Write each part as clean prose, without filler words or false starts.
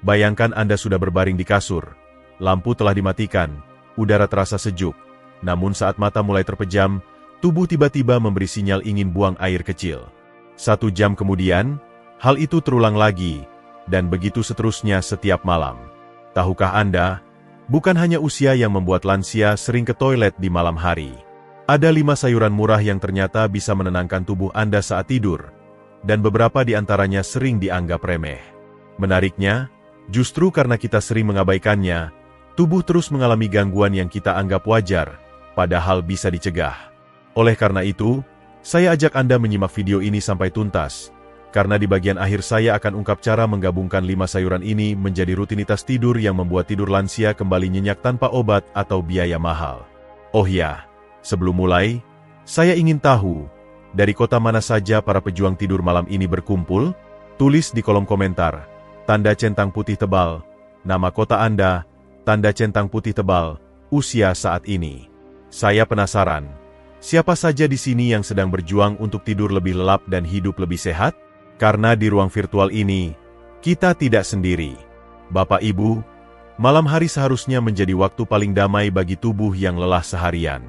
Bayangkan Anda sudah berbaring di kasur, lampu telah dimatikan, udara terasa sejuk, namun saat mata mulai terpejam, tubuh tiba-tiba memberi sinyal ingin buang air kecil. 1 jam kemudian, hal itu terulang lagi, dan begitu seterusnya setiap malam. Tahukah Anda, bukan hanya usia yang membuat lansia sering ke toilet di malam hari. Ada 5 sayuran murah yang ternyata bisa menenangkan tubuh Anda saat tidur, dan beberapa di antaranya sering dianggap remeh. Menariknya, justru karena kita sering mengabaikannya, tubuh terus mengalami gangguan yang kita anggap wajar, padahal bisa dicegah. Oleh karena itu, saya ajak Anda menyimak video ini sampai tuntas, karena di bagian akhir saya akan ungkap cara menggabungkan 5 sayuran ini menjadi rutinitas tidur yang membuat tidur lansia kembali nyenyak tanpa obat atau biaya mahal. Oh ya, sebelum mulai, saya ingin tahu, dari kota mana saja para pejuang tidur malam ini berkumpul? Tulis di kolom komentar, tanda centang putih tebal, nama kota Anda, tanda centang putih tebal, usia saat ini. Saya penasaran, siapa saja di sini yang sedang berjuang untuk tidur lebih lelap dan hidup lebih sehat? Karena di ruang virtual ini, kita tidak sendiri. Bapak Ibu, malam hari seharusnya menjadi waktu paling damai bagi tubuh yang lelah seharian.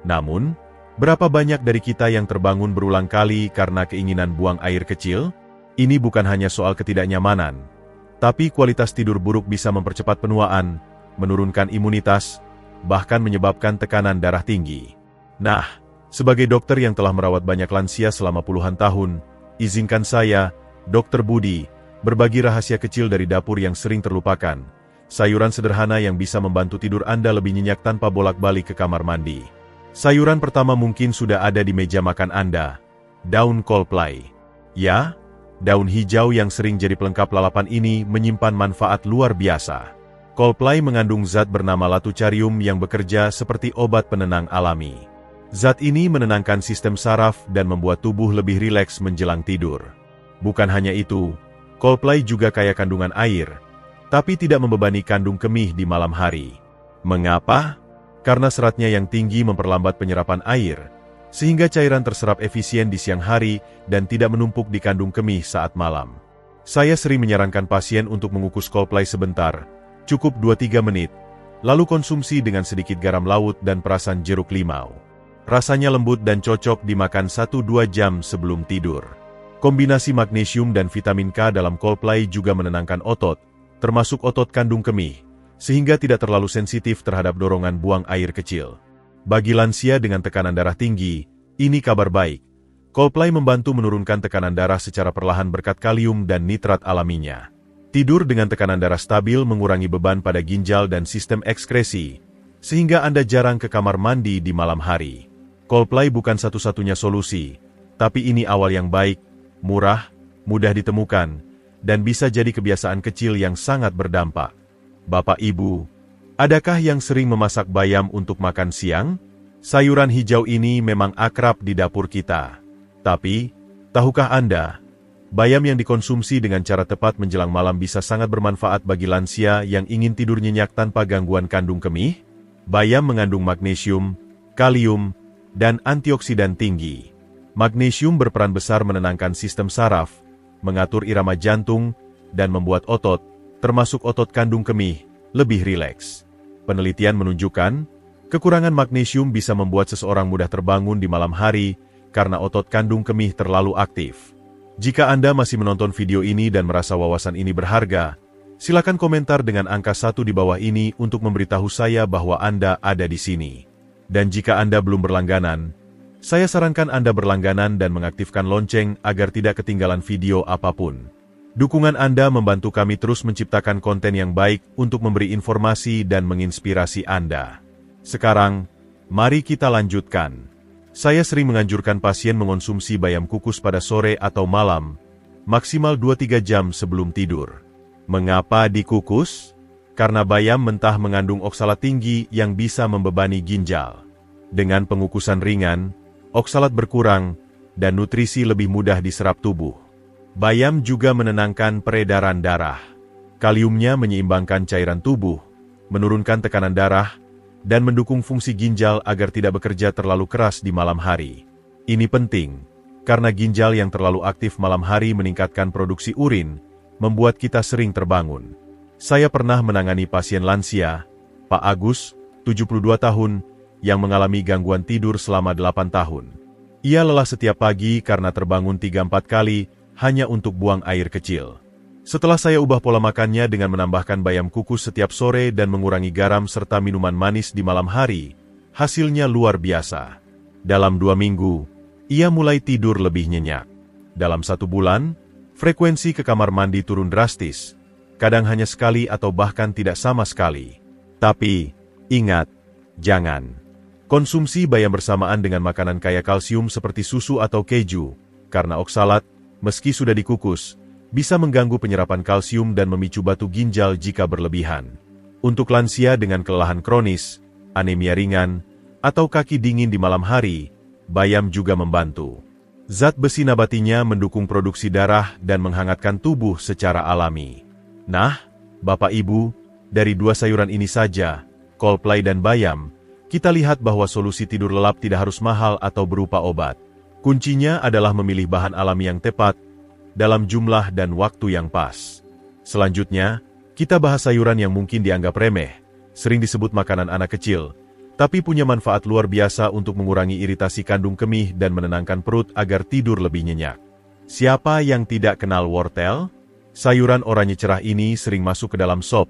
Namun, berapa banyak dari kita yang terbangun berulang kali karena keinginan buang air kecil? Ini bukan hanya soal ketidaknyamanan, tapi kualitas tidur buruk bisa mempercepat penuaan, menurunkan imunitas, bahkan menyebabkan tekanan darah tinggi. Nah, sebagai dokter yang telah merawat banyak lansia selama puluhan tahun, izinkan saya, Dr. Budi, berbagi rahasia kecil dari dapur yang sering terlupakan, sayuran sederhana yang bisa membantu tidur Anda lebih nyenyak tanpa bolak-balik ke kamar mandi. Sayuran pertama mungkin sudah ada di meja makan Anda, daun kolplai. Ya, daun hijau yang sering jadi pelengkap lalapan ini menyimpan manfaat luar biasa. Kolplai mengandung zat bernama latucarium yang bekerja seperti obat penenang alami. Zat ini menenangkan sistem saraf dan membuat tubuh lebih rileks menjelang tidur. Bukan hanya itu, kolplai juga kaya kandungan air, tapi tidak membebani kandung kemih di malam hari. Mengapa? Karena seratnya yang tinggi memperlambat penyerapan air, sehingga cairan terserap efisien di siang hari dan tidak menumpuk di kandung kemih saat malam. Saya sering menyarankan pasien untuk mengukus kolplai sebentar, cukup 2-3 menit, lalu konsumsi dengan sedikit garam laut dan perasan jeruk limau. Rasanya lembut dan cocok dimakan 1-2 jam sebelum tidur. Kombinasi magnesium dan vitamin K dalam kolplai juga menenangkan otot, termasuk otot kandung kemih, sehingga tidak terlalu sensitif terhadap dorongan buang air kecil. Bagi lansia dengan tekanan darah tinggi, ini kabar baik. Kolplai membantu menurunkan tekanan darah secara perlahan berkat kalium dan nitrat alaminya. Tidur dengan tekanan darah stabil mengurangi beban pada ginjal dan sistem ekskresi, sehingga Anda jarang ke kamar mandi di malam hari. Kolplai bukan satu-satunya solusi, tapi ini awal yang baik, murah, mudah ditemukan, dan bisa jadi kebiasaan kecil yang sangat berdampak. Bapak Ibu, adakah yang sering memasak bayam untuk makan siang? Sayuran hijau ini memang akrab di dapur kita. Tapi, tahukah Anda, bayam yang dikonsumsi dengan cara tepat menjelang malam bisa sangat bermanfaat bagi lansia yang ingin tidur nyenyak tanpa gangguan kandung kemih? Bayam mengandung magnesium, kalium, dan antioksidan tinggi. Magnesium berperan besar menenangkan sistem saraf, mengatur irama jantung, dan membuat otot, termasuk otot kandung kemih, lebih rileks. Penelitian menunjukkan, kekurangan magnesium bisa membuat seseorang mudah terbangun di malam hari karena otot kandung kemih terlalu aktif. Jika Anda masih menonton video ini dan merasa wawasan ini berharga, silakan komentar dengan angka 1 di bawah ini untuk memberitahu saya bahwa Anda ada di sini. Dan jika Anda belum berlangganan, saya sarankan Anda berlangganan dan mengaktifkan lonceng agar tidak ketinggalan video apapun. Dukungan Anda membantu kami terus menciptakan konten yang baik untuk memberi informasi dan menginspirasi Anda. Sekarang, mari kita lanjutkan. Saya sering menganjurkan pasien mengonsumsi bayam kukus pada sore atau malam, maksimal 2-3 jam sebelum tidur. Mengapa dikukus? Karena bayam mentah mengandung oksalat tinggi yang bisa membebani ginjal. Dengan pengukusan ringan, oksalat berkurang, dan nutrisi lebih mudah diserap tubuh. Bayam juga menenangkan peredaran darah. Kaliumnya menyeimbangkan cairan tubuh, menurunkan tekanan darah, dan mendukung fungsi ginjal agar tidak bekerja terlalu keras di malam hari. Ini penting, karena ginjal yang terlalu aktif malam hari meningkatkan produksi urin, membuat kita sering terbangun. Saya pernah menangani pasien lansia, Pak Agus, 72 tahun, yang mengalami gangguan tidur selama 8 tahun. Ia lelah setiap pagi karena terbangun 3-4 kali hanya untuk buang air kecil. Setelah saya ubah pola makannya dengan menambahkan bayam kukus setiap sore dan mengurangi garam serta minuman manis di malam hari, hasilnya luar biasa. Dalam 2 minggu, ia mulai tidur lebih nyenyak. Dalam 1 bulan, frekuensi ke kamar mandi turun drastis, kadang hanya sekali atau bahkan tidak sama sekali. Tapi, ingat, jangan konsumsi bayam bersamaan dengan makanan kaya kalsium seperti susu atau keju, karena oksalat, meski sudah dikukus, bisa mengganggu penyerapan kalsium dan memicu batu ginjal jika berlebihan. Untuk lansia dengan kelelahan kronis, anemia ringan, atau kaki dingin di malam hari, bayam juga membantu. Zat besi nabatinya mendukung produksi darah dan menghangatkan tubuh secara alami. Nah, Bapak Ibu, dari 2 sayuran ini saja, kol plai dan bayam, kita lihat bahwa solusi tidur lelap tidak harus mahal atau berupa obat. Kuncinya adalah memilih bahan alami yang tepat, dalam jumlah dan waktu yang pas. Selanjutnya, kita bahas sayuran yang mungkin dianggap remeh, sering disebut makanan anak kecil, tapi punya manfaat luar biasa untuk mengurangi iritasi kandung kemih dan menenangkan perut agar tidur lebih nyenyak. Siapa yang tidak kenal wortel? Sayuran oranye cerah ini sering masuk ke dalam sop,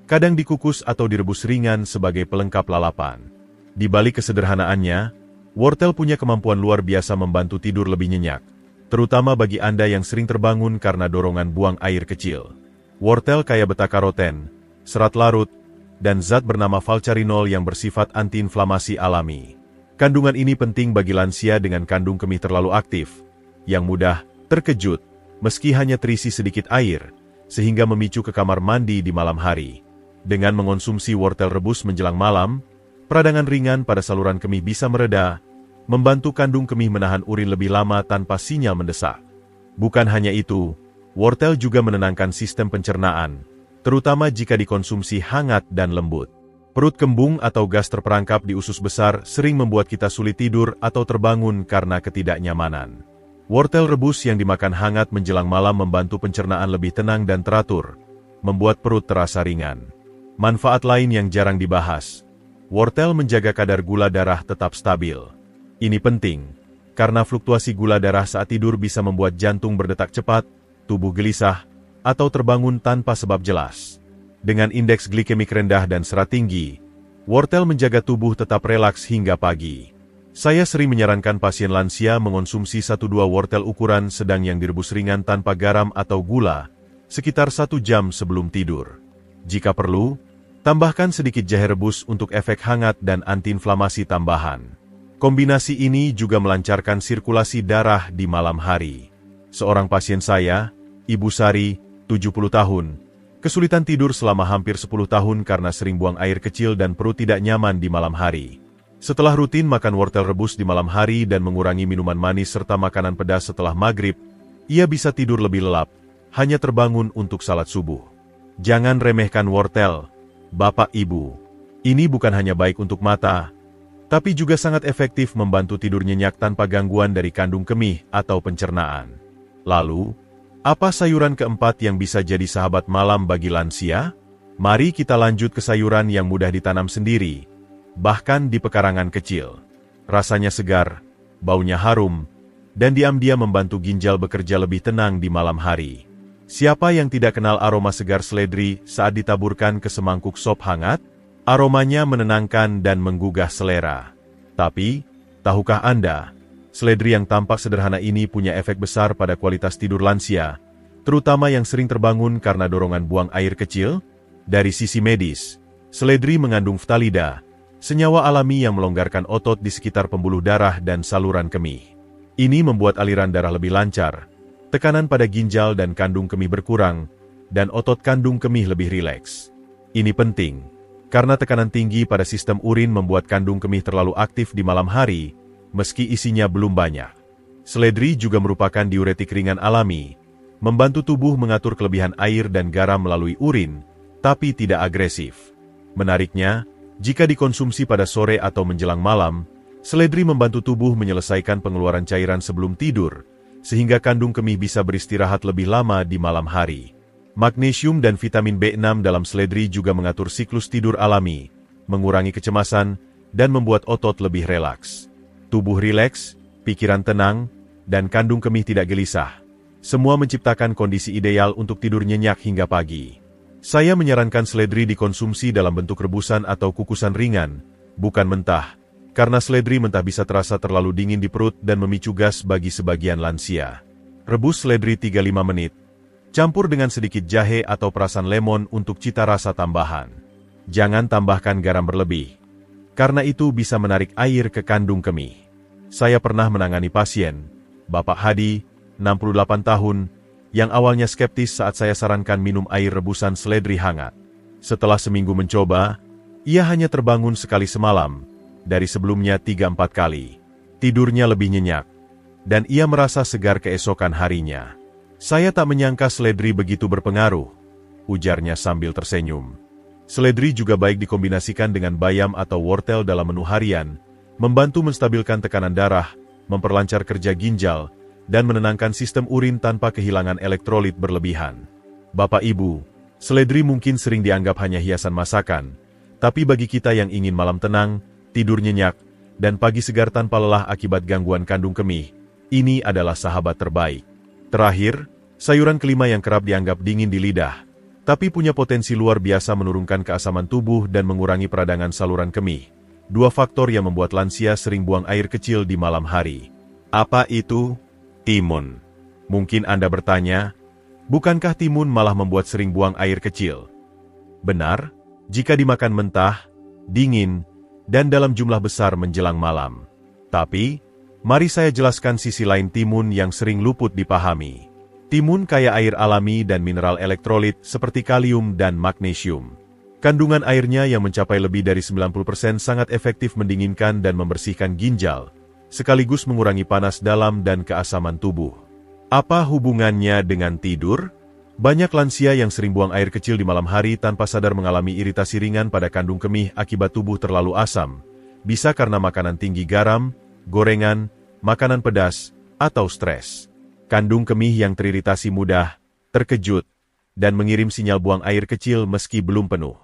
kadang dikukus atau direbus ringan sebagai pelengkap lalapan. Di balik kesederhanaannya, wortel punya kemampuan luar biasa membantu tidur lebih nyenyak, terutama bagi Anda yang sering terbangun karena dorongan buang air kecil. Wortel kaya beta-karoten, serat larut, dan zat bernama valcarinol yang bersifat antiinflamasi alami. Kandungan ini penting bagi lansia dengan kandung kemih terlalu aktif, yang mudah terkejut, meski hanya terisi sedikit air, sehingga memicu ke kamar mandi di malam hari. Dengan mengonsumsi wortel rebus menjelang malam, peradangan ringan pada saluran kemih bisa mereda, membantu kandung kemih menahan urin lebih lama tanpa sinyal mendesak. Bukan hanya itu, wortel juga menenangkan sistem pencernaan, terutama jika dikonsumsi hangat dan lembut. Perut kembung atau gas terperangkap di usus besar sering membuat kita sulit tidur atau terbangun karena ketidaknyamanan. Wortel rebus yang dimakan hangat menjelang malam membantu pencernaan lebih tenang dan teratur, membuat perut terasa ringan. Manfaat lain yang jarang dibahas, wortel menjaga kadar gula darah tetap stabil. Ini penting, karena fluktuasi gula darah saat tidur bisa membuat jantung berdetak cepat, tubuh gelisah, atau terbangun tanpa sebab jelas. Dengan indeks glikemik rendah dan serat tinggi, wortel menjaga tubuh tetap relaks hingga pagi. Saya sering menyarankan pasien lansia mengonsumsi 1-2 wortel ukuran sedang yang direbus ringan tanpa garam atau gula, sekitar 1 jam sebelum tidur. Jika perlu, tambahkan sedikit jahe rebus untuk efek hangat dan antiinflamasi tambahan. Kombinasi ini juga melancarkan sirkulasi darah di malam hari. Seorang pasien saya, Ibu Sari, 70 tahun, kesulitan tidur selama hampir 10 tahun karena sering buang air kecil dan perut tidak nyaman di malam hari. Setelah rutin makan wortel rebus di malam hari dan mengurangi minuman manis serta makanan pedas setelah maghrib, ia bisa tidur lebih lelap, hanya terbangun untuk salat subuh. Jangan remehkan wortel, Bapak Ibu. Ini bukan hanya baik untuk mata, tapi juga sangat efektif membantu tidur nyenyak tanpa gangguan dari kandung kemih atau pencernaan. Lalu, apa sayuran keempat yang bisa jadi sahabat malam bagi lansia? Mari kita lanjut ke sayuran yang mudah ditanam sendiri, bahkan di pekarangan kecil. Rasanya segar, baunya harum, dan diam-diam membantu ginjal bekerja lebih tenang di malam hari. Siapa yang tidak kenal aroma segar seledri saat ditaburkan ke semangkuk sop hangat? Aromanya menenangkan dan menggugah selera. Tapi, tahukah Anda, seledri yang tampak sederhana ini punya efek besar pada kualitas tidur lansia, terutama yang sering terbangun karena dorongan buang air kecil? Dari sisi medis, seledri mengandung ftalida, senyawa alami yang melonggarkan otot di sekitar pembuluh darah dan saluran kemih. Ini membuat aliran darah lebih lancar, tekanan pada ginjal dan kandung kemih berkurang, dan otot kandung kemih lebih rileks. Ini penting, karena tekanan tinggi pada sistem urin membuat kandung kemih terlalu aktif di malam hari, meski isinya belum banyak. Seledri juga merupakan diuretik ringan alami, membantu tubuh mengatur kelebihan air dan garam melalui urin, tapi tidak agresif. Menariknya, jika dikonsumsi pada sore atau menjelang malam, seledri membantu tubuh menyelesaikan pengeluaran cairan sebelum tidur, sehingga kandung kemih bisa beristirahat lebih lama di malam hari. Magnesium dan vitamin B6 dalam seledri juga mengatur siklus tidur alami, mengurangi kecemasan, dan membuat otot lebih relaks. Tubuh rileks, pikiran tenang, dan kandung kemih tidak gelisah. Semua menciptakan kondisi ideal untuk tidur nyenyak hingga pagi. Saya menyarankan seledri dikonsumsi dalam bentuk rebusan atau kukusan ringan, bukan mentah, karena seledri mentah bisa terasa terlalu dingin di perut dan memicu gas bagi sebagian lansia. Rebus seledri 3-5 menit. Campur dengan sedikit jahe atau perasan lemon untuk cita rasa tambahan. Jangan tambahkan garam berlebih, karena itu bisa menarik air ke kandung kemih. Saya pernah menangani pasien, Bapak Hadi, 68 tahun, yang awalnya skeptis saat saya sarankan minum air rebusan seledri hangat. Setelah seminggu mencoba, ia hanya terbangun sekali semalam, dari sebelumnya 3-4 kali. Tidurnya lebih nyenyak, dan ia merasa segar keesokan harinya. Saya tak menyangka seledri begitu berpengaruh, ujarnya sambil tersenyum. Seledri juga baik dikombinasikan dengan bayam atau wortel dalam menu harian, membantu menstabilkan tekanan darah, memperlancar kerja ginjal, dan menenangkan sistem urin tanpa kehilangan elektrolit berlebihan. Bapak Ibu, seledri mungkin sering dianggap hanya hiasan masakan, tapi bagi kita yang ingin malam tenang, tidur nyenyak, dan pagi segar tanpa lelah akibat gangguan kandung kemih, ini adalah sahabat terbaik. Terakhir, sayuran kelima yang kerap dianggap dingin di lidah, tapi punya potensi luar biasa menurunkan keasaman tubuh dan mengurangi peradangan saluran kemih. Dua faktor yang membuat lansia sering buang air kecil di malam hari. Apa itu? Timun. Mungkin Anda bertanya, bukankah timun malah membuat sering buang air kecil? Benar, jika dimakan mentah, dingin, dan dalam jumlah besar menjelang malam. Tapi, mari saya jelaskan sisi lain timun yang sering luput dipahami. Timun kaya air alami dan mineral elektrolit seperti kalium dan magnesium. Kandungan airnya yang mencapai lebih dari 90% sangat efektif mendinginkan dan membersihkan ginjal, sekaligus mengurangi panas dalam dan keasaman tubuh. Apa hubungannya dengan tidur? Banyak lansia yang sering buang air kecil di malam hari tanpa sadar mengalami iritasi ringan pada kandung kemih akibat tubuh terlalu asam. Bisa karena makanan tinggi garam, gorengan, makanan pedas, atau stres. Kandung kemih yang teriritasi mudah, terkejut, dan mengirim sinyal buang air kecil meski belum penuh.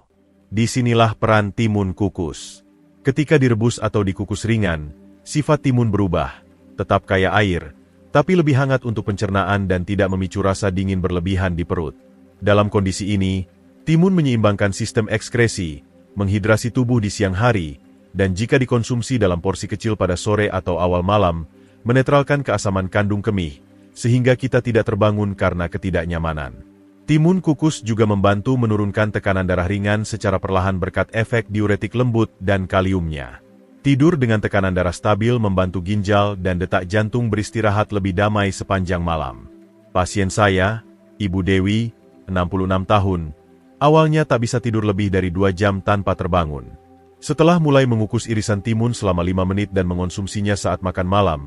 Disinilah peran timun kukus. Ketika direbus atau dikukus ringan, sifat timun berubah, tetap kaya air, tapi lebih hangat untuk pencernaan dan tidak memicu rasa dingin berlebihan di perut. Dalam kondisi ini, timun menyeimbangkan sistem ekskresi, menghidrasi tubuh di siang hari, dan jika dikonsumsi dalam porsi kecil pada sore atau awal malam, menetralkan keasaman kandung kemih, sehingga kita tidak terbangun karena ketidaknyamanan. Timun kukus juga membantu menurunkan tekanan darah ringan secara perlahan berkat efek diuretik lembut dan kaliumnya. Tidur dengan tekanan darah stabil membantu ginjal dan detak jantung beristirahat lebih damai sepanjang malam. Pasien saya, Ibu Dewi, 66 tahun, awalnya tak bisa tidur lebih dari 2 jam tanpa terbangun. Setelah mulai mengukus irisan timun selama 5 menit dan mengonsumsinya saat makan malam,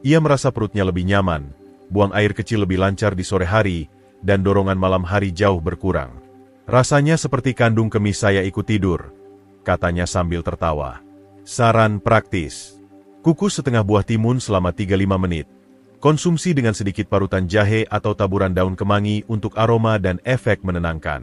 ia merasa perutnya lebih nyaman, buang air kecil lebih lancar di sore hari, dan dorongan malam hari jauh berkurang. Rasanya seperti kandung kemih saya ikut tidur, katanya sambil tertawa. Saran praktis. Kukus setengah buah timun selama 3-5 menit. Konsumsi dengan sedikit parutan jahe atau taburan daun kemangi untuk aroma dan efek menenangkan.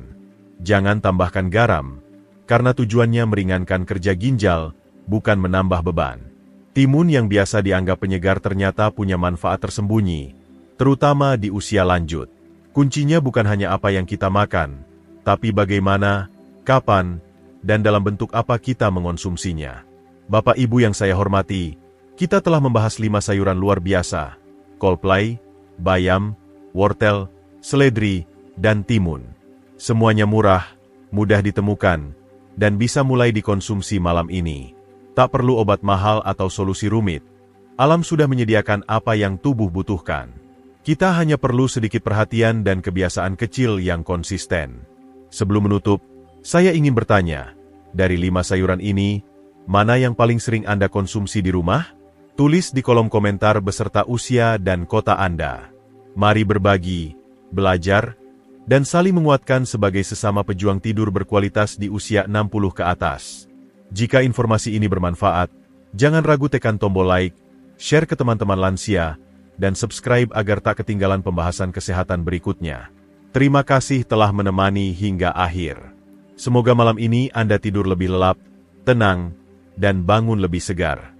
Jangan tambahkan garam, karena tujuannya meringankan kerja ginjal, bukan menambah beban. Timun yang biasa dianggap penyegar ternyata punya manfaat tersembunyi, terutama di usia lanjut. Kuncinya bukan hanya apa yang kita makan, tapi bagaimana, kapan, dan dalam bentuk apa kita mengonsumsinya. Bapak Ibu yang saya hormati, kita telah membahas 5 sayuran luar biasa, kolplai, bayam, wortel, seledri, dan timun. Semuanya murah, mudah ditemukan, dan bisa mulai dikonsumsi malam ini. Tak perlu obat mahal atau solusi rumit. Alam sudah menyediakan apa yang tubuh butuhkan. Kita hanya perlu sedikit perhatian dan kebiasaan kecil yang konsisten. Sebelum menutup, saya ingin bertanya, dari 5 sayuran ini, mana yang paling sering Anda konsumsi di rumah? Tulis di kolom komentar beserta usia dan kota Anda. Mari berbagi, belajar, dan saling menguatkan sebagai sesama pejuang tidur berkualitas di usia 60 ke atas. Jika informasi ini bermanfaat, jangan ragu tekan tombol like, share ke teman-teman lansia, dan subscribe agar tak ketinggalan pembahasan kesehatan berikutnya. Terima kasih telah menemani hingga akhir. Semoga malam ini Anda tidur lebih lelap, tenang, dan bangun lebih segar.